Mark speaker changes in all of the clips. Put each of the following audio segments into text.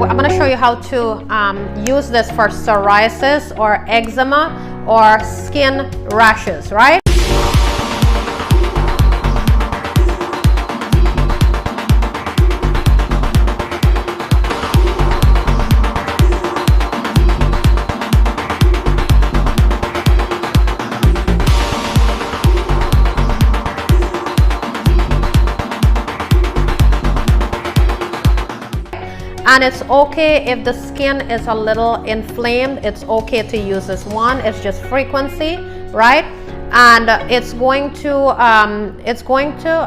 Speaker 1: I'm going to show you how to use this for psoriasis or eczema or skin rashes, right? And it's okay if the skin is a little inflamed, it's okay to use this one. It's just frequency, right? And it's going to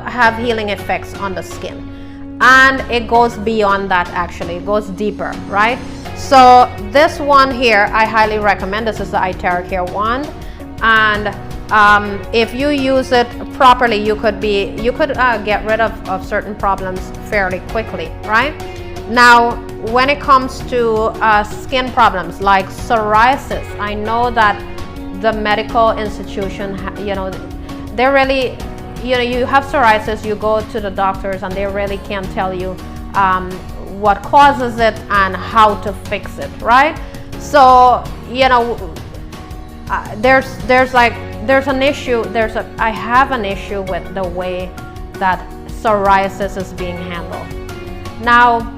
Speaker 1: have healing effects on the skin. And it goes beyond that, actually. It goes deeper, right? So this one here, I highly recommend. This is the iTeracare wand. And if you use it properly, you could get rid of certain problems fairly quickly, right? Now, when it comes to skin problems like psoriasis, I know that the medical institution, they really, you have psoriasis, you go to the doctors and they really can't tell you what causes it and how to fix it, right? So, I have an issue with the way that psoriasis is being handled. Now,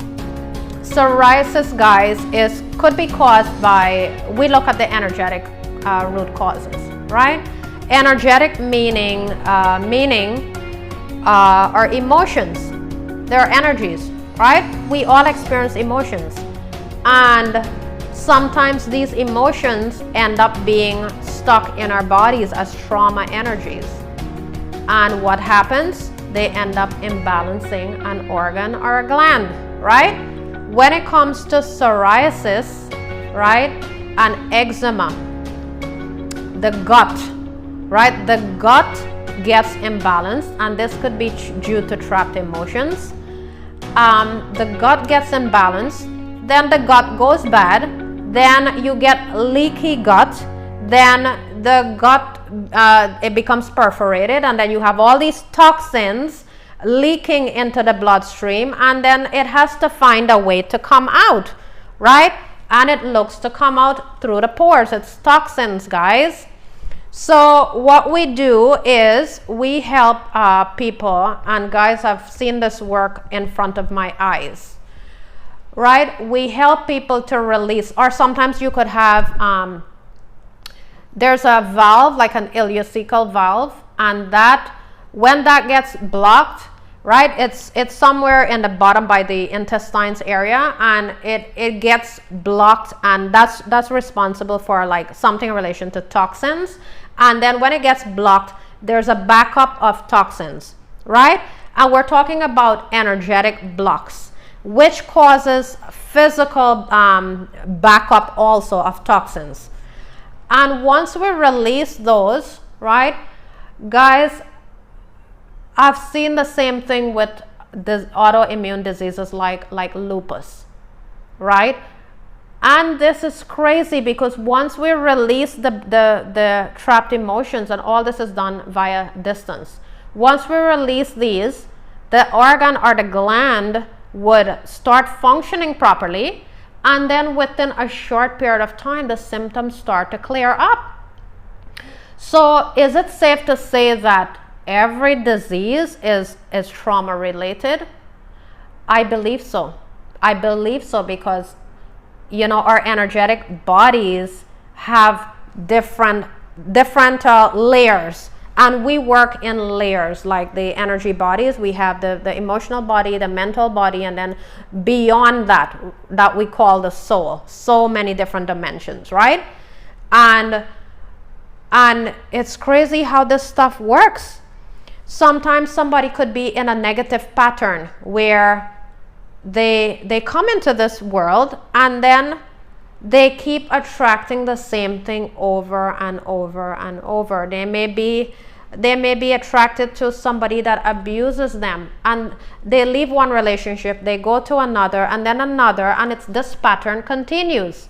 Speaker 1: psoriasis, guys, could be caused by, we look at the energetic root causes, right? Energetic meaning our emotions. They're energies, right? We all experience emotions, and sometimes these emotions end up being stuck in our bodies as trauma energies. And what happens? They end up imbalancing an organ or a gland, right? When it comes to psoriasis, right, and eczema, the gut, right, the gut gets imbalanced, and this could be due to trapped emotions. The gut gets imbalanced, then the gut goes bad, then you get leaky gut, then the gut, it becomes perforated, and then you have all these toxins leaking into the bloodstream, and then it has to find a way to come out, right? And it looks to come out through the pores. It's toxins, guys. So what we do is we help people, and guys, I've seen this work in front of my eyes, right? We help people to release, or sometimes you could have, there's a valve, like an ileocecal valve, and that, when that gets blocked, right, it's somewhere in the bottom by the intestines area, and it gets blocked, and that's responsible for like something in relation to toxins. And then when it gets blocked, there's a backup of toxins, right? And we're talking about energetic blocks, which causes physical backup also of toxins. And once we release those, right, guys, I've seen the same thing with the autoimmune diseases like lupus, right? And this is crazy because once we release the trapped emotions, and all this is done via distance, once we release these, the organ or the gland would start functioning properly, and then within a short period of time, the symptoms start to clear up. So is it safe to say that every disease is trauma related? I believe so. I believe so because, our energetic bodies have different layers, and we work in layers. Like the energy bodies, we have the emotional body, the mental body, and then beyond that we call the soul. So many different dimensions, right? And it's crazy how this stuff works. Sometimes somebody could be in a negative pattern where they come into this world, and then they keep attracting the same thing over and over and over. They may be attracted to somebody that abuses them, and they leave one relationship, they go to another, and then another, and this pattern continues,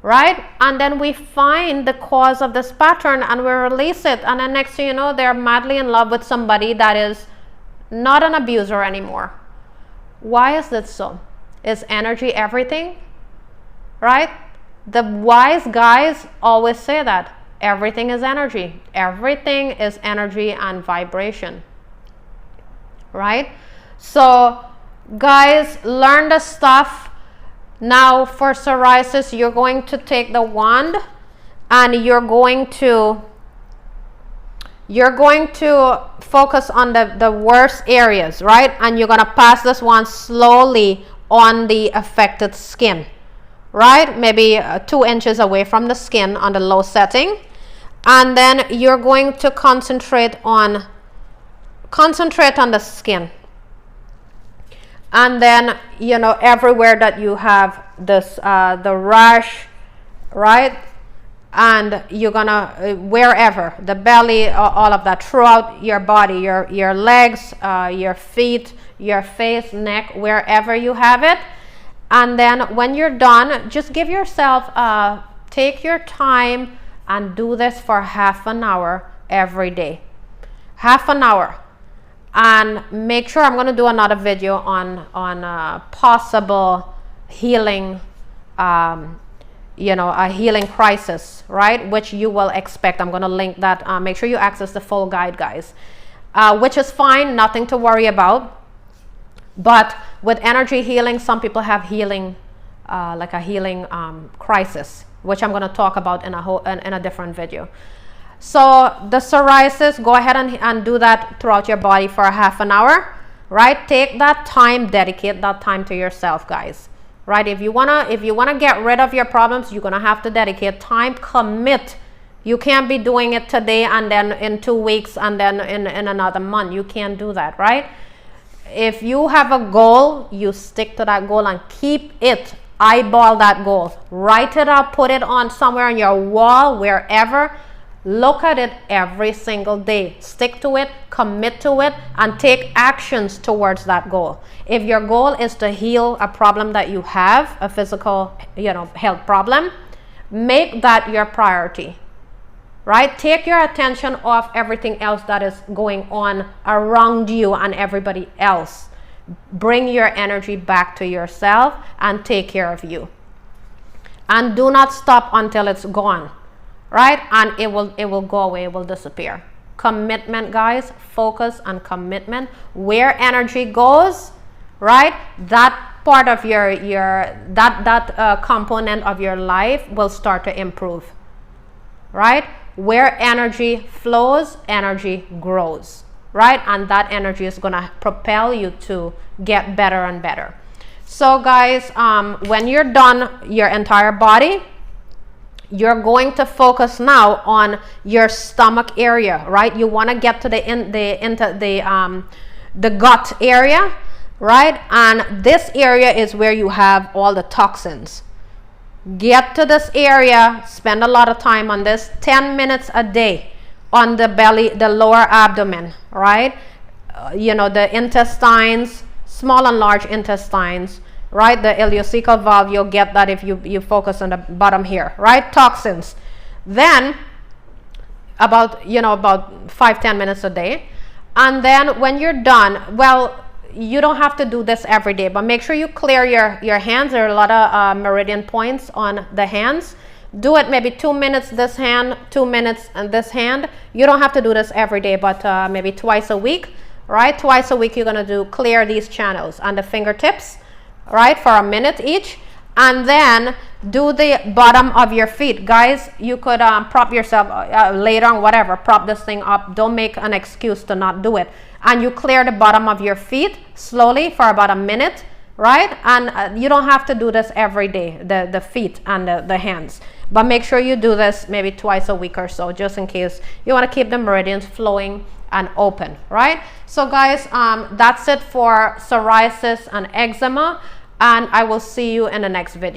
Speaker 1: right? And then we find the cause of this pattern and we release it, and then next thing you know, they're madly in love with somebody that is not an abuser anymore. Why is that so? Is energy everything? Right? The wise guys always say that everything is energy. Everything is energy and vibration. Right? So guys, learn the stuff. Now for psoriasis, you're going to take the wand and you're going to focus on the worst areas, right? And you're going to pass this wand slowly on the affected skin, right? Maybe 2 inches away from the skin on the low setting. And then you're going to concentrate on the skin. And then, you know, everywhere that you have this, the rash, right? And you're gonna, wherever, the belly, all of that, throughout your body, your legs, your feet, your face, neck, wherever you have it. And then when you're done, just give yourself, take your time and do this for half an hour every day. Half an hour. And make sure, I'm going to do another video on possible healing, you know, a healing crisis, right? Which you will expect. I'm going to link that. Make sure you access the full guide, guys, which is fine. Nothing to worry about. But with energy healing, some people have healing, like a healing crisis, which I'm going to talk about in a different video. So the psoriasis, go ahead and do that throughout your body for a half an hour, right? Take that time, dedicate that time to yourself, guys, right? If you wanna get rid of your problems, you're gonna have to dedicate time, commit. You can't be doing it today and then in 2 weeks and then in another month. You can't do that, right? If you have a goal, you stick to that goal and keep it. Eyeball that goal. Write it up, put it on somewhere on your wall, wherever. Look at it every single day. Stick to it, commit to it, and take actions towards that goal. If your goal is to heal a problem that you have, a physical, you know, health problem, make that your priority, right? Take your attention off everything else that is going on around you and everybody else. Bring your energy back to yourself and take care of you. And do not stop until it's gone. Right? And it will go away, it will disappear. Commitment, guys, focus on commitment. Where energy goes, right? That part of that component of your life will start to improve, right? Where energy flows, energy grows, right? And that energy is gonna propel you to get better and better. So guys, when you're done your entire body, you're going to focus now on your stomach area, right? You want to get to the gut area, right? And this area is where you have all the toxins. Get to this area, spend a lot of time on this, 10 minutes a day on the belly, the lower abdomen, right? You know, the intestines, small and large intestines, right? The ileocecal valve, you'll get that if you focus on the bottom here, right? Toxins. Then about 5-10 minutes a day. And then when you're done, well, you don't have to do this every day, but make sure you clear your hands. There are a lot of meridian points on the hands. Do it maybe 2 minutes this hand, 2 minutes on this hand. You don't have to do this every day, but maybe twice a week, right? Twice a week you're gonna do clear these channels and the fingertips, right, for a minute each. And then do the bottom of your feet, guys. You could prop yourself, lay down, whatever, prop this thing up. Don't make an excuse to not do it. And you clear the bottom of your feet slowly for about a minute, right? And you don't have to do this every day, the feet and the hands, but make sure you do this maybe twice a week or so, just in case you want to keep the meridians flowing and open, right? So guys, that's it for psoriasis and eczema, and I will see you in the next video.